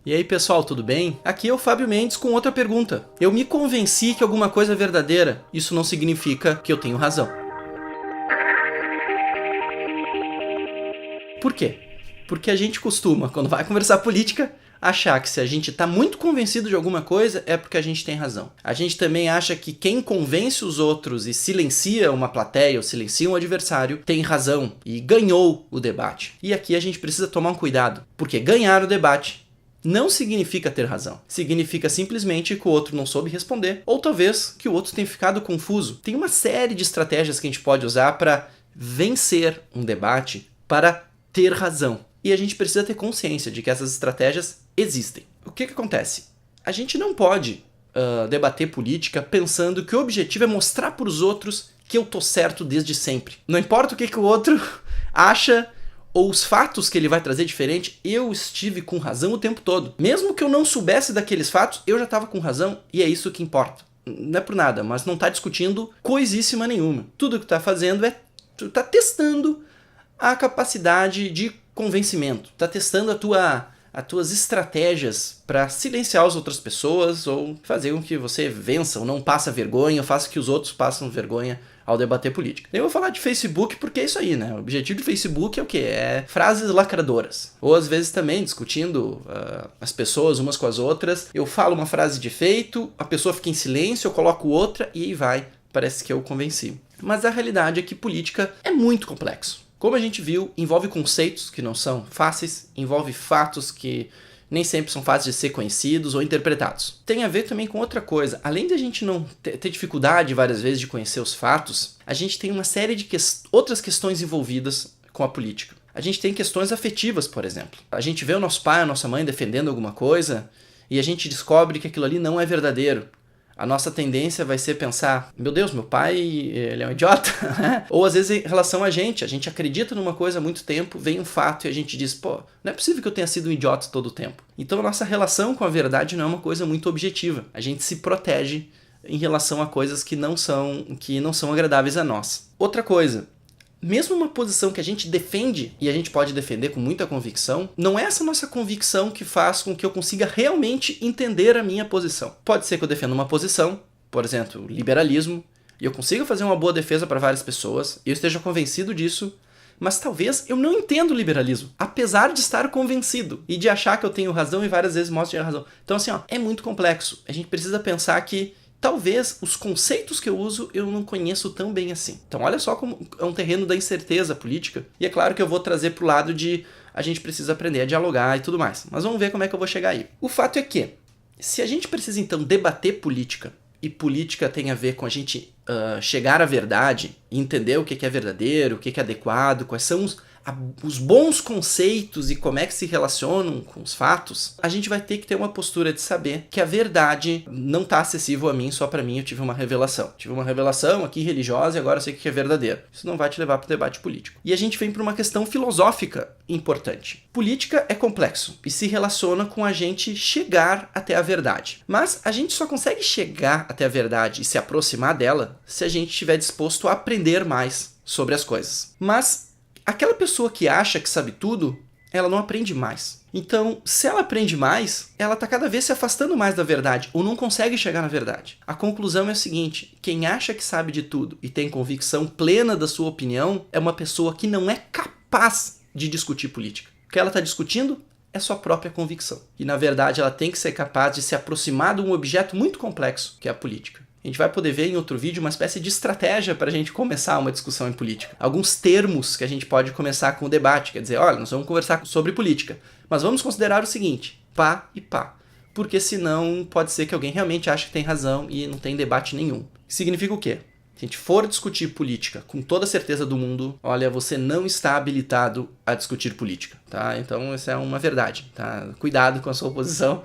E aí pessoal, tudo bem? Aqui é o Fábio Mendes com outra pergunta. Eu me convenci que alguma coisa é verdadeira, isso não significa que eu tenho razão. Por quê? Porque a gente costuma, quando vai conversar política, achar que se a gente está muito convencido de alguma coisa é porque a gente tem razão. A gente também acha que quem convence os outros e silencia uma plateia ou silencia um adversário tem razão e ganhou o debate. E aqui a gente precisa tomar um cuidado, porque ganhar o debate não significa ter razão. Significa simplesmente que o outro não soube responder, ou talvez que o outro tenha ficado confuso. Tem uma série de estratégias que a gente pode usar para vencer um debate, para ter razão. E a gente precisa ter consciência de que essas estratégias existem. O que acontece? A gente não pode debater política pensando que o objetivo é mostrar para os outros que eu tô certo desde sempre. Não importa o que o outro acha ou os fatos que ele vai trazer diferente, eu estive com razão o tempo todo. Mesmo que eu não soubesse daqueles fatos, eu já estava com razão e é isso que importa. Não é por nada, mas não está discutindo coisíssima nenhuma. Tudo que está fazendo é tá testando a capacidade de convencimento. Está testando as tuas estratégias para silenciar as outras pessoas ou fazer com que você vença ou não passe vergonha ou faça que os outros passem vergonha ao debater política. Eu vou falar de Facebook porque é isso aí, né? O objetivo do Facebook é o quê? É frases lacradoras. Ou às vezes também discutindo as pessoas umas com as outras. Eu falo uma frase de efeito, a pessoa fica em silêncio, eu coloco outra e aí vai. Parece que eu convenci. Mas a realidade é que política é muito complexo. Como a gente viu, envolve conceitos que não são fáceis, envolve fatos que nem sempre são fáceis de ser conhecidos ou interpretados. Tem a ver também com outra coisa. Além de a gente não ter dificuldade várias vezes de conhecer os fatos, a gente tem uma série de outras questões envolvidas com a política. A gente tem questões afetivas, por exemplo. A gente vê o nosso pai, a nossa mãe defendendo alguma coisa e a gente descobre que aquilo ali não é verdadeiro. A nossa tendência vai ser pensar, meu Deus, meu pai, ele é um idiota. Ou às vezes em relação a gente acredita numa coisa há muito tempo, vem um fato e a gente diz, pô, não é possível que eu tenha sido um idiota todo o tempo. Então a nossa relação com a verdade não é uma coisa muito objetiva. A gente se protege em relação a coisas que não são agradáveis a nós. Outra coisa, mesmo uma posição que a gente defende, e a gente pode defender com muita convicção, não é essa nossa convicção que faz com que eu consiga realmente entender a minha posição. Pode ser que eu defenda uma posição, por exemplo, liberalismo, e eu consiga fazer uma boa defesa para várias pessoas, e eu esteja convencido disso, mas talvez eu não entenda o liberalismo, apesar de estar convencido, e de achar que eu tenho razão e várias vezes mostro que eu tenho razão. Então assim, é muito complexo. A gente precisa pensar que talvez os conceitos que eu uso eu não conheço tão bem assim. Então olha só como é um terreno da incerteza política. E é claro que eu vou trazer pro lado de a gente precisa aprender a dialogar e tudo mais. Mas vamos ver como é que eu vou chegar aí. O fato é que, se a gente precisa então debater política, e política tem a ver com a gente chegar à verdade, e entender o que é verdadeiro, o que é adequado, quais são os bons conceitos e como é que se relacionam com os fatos, a gente vai ter que ter uma postura de saber que a verdade não está acessível a mim, só para mim eu tive uma revelação. Tive uma revelação aqui religiosa e agora eu sei o que é verdadeiro. Isso não vai te levar para o debate político. E a gente vem para uma questão filosófica importante. Política é complexo e se relaciona com a gente chegar até a verdade. Mas a gente só consegue chegar até a verdade e se aproximar dela se a gente estiver disposto a aprender mais sobre as coisas. Mas aquela pessoa que acha que sabe tudo, ela não aprende mais. Então, se ela aprende mais, ela está cada vez se afastando mais da verdade, ou não consegue chegar na verdade. A conclusão é o seguinte, quem acha que sabe de tudo e tem convicção plena da sua opinião, é uma pessoa que não é capaz de discutir política. O que ela está discutindo é sua própria convicção. E na verdade ela tem que ser capaz de se aproximar de um objeto muito complexo, que é a política. A gente vai poder ver em outro vídeo uma espécie de estratégia para a gente começar uma discussão em política. Alguns termos que a gente pode começar com o debate. Quer dizer, olha, nós vamos conversar sobre política, mas vamos considerar o seguinte, pá e pá. Porque senão pode ser que alguém realmente ache que tem razão e não tem debate nenhum. Significa o quê? Se a gente for discutir política com toda a certeza do mundo, olha, você não está habilitado a discutir política, tá? Então essa é uma verdade, tá? Cuidado com a sua posição.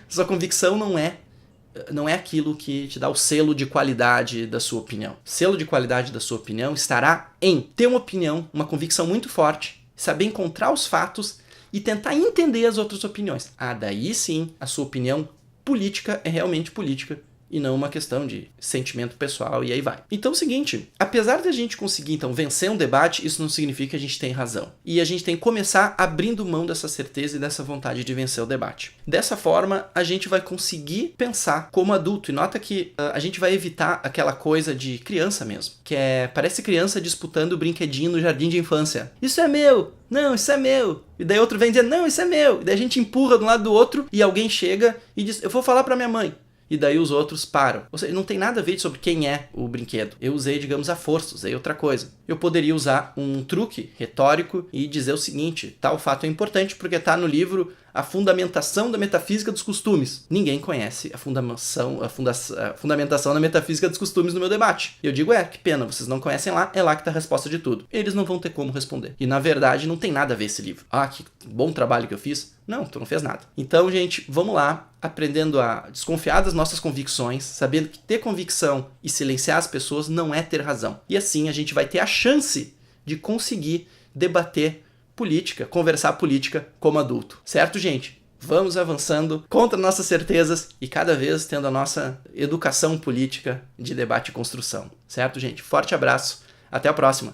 Sua convicção não é aquilo que te dá o selo de qualidade da sua opinião. O selo de qualidade da sua opinião estará em ter uma opinião, uma convicção muito forte, saber encontrar os fatos e tentar entender as outras opiniões. Daí sim, a sua opinião política é realmente política e não uma questão de sentimento pessoal e aí vai. Então é o seguinte, apesar de a gente conseguir então vencer um debate, isso não significa que a gente tem razão. E a gente tem que começar abrindo mão dessa certeza e dessa vontade de vencer o debate. Dessa forma, a gente vai conseguir pensar como adulto. E nota que a gente vai evitar aquela coisa de criança mesmo, que parece criança disputando o brinquedinho no jardim de infância. Isso é meu! Não, isso é meu. E daí outro vem dizer, não, isso é meu. E daí a gente empurra de um lado do outro e alguém chega e diz, eu vou falar pra minha mãe. E daí os outros param. Ou seja, não tem nada a ver sobre quem é o brinquedo. Eu usei, digamos, a força, usei outra coisa. Eu poderia usar um truque retórico e dizer o seguinte, tal fato é importante porque está no livro A Fundamentação da Metafísica dos Costumes. Ninguém conhece a fundamentação da metafísica dos costumes no meu debate. E eu digo, que pena, vocês não conhecem lá, é lá que está a resposta de tudo. Eles não vão ter como responder. E na verdade não tem nada a ver esse livro. Ah, que bom trabalho que eu fiz. Não, tu não fez nada. Então, gente, vamos lá, aprendendo a desconfiar das nossas convicções, sabendo que ter convicção e silenciar as pessoas não é ter razão. E assim a gente vai ter a chance de conseguir debater política, conversar política como adulto. Certo, gente? Vamos avançando contra nossas certezas e cada vez tendo a nossa educação política de debate e construção. Certo, gente? Forte abraço. Até a próxima.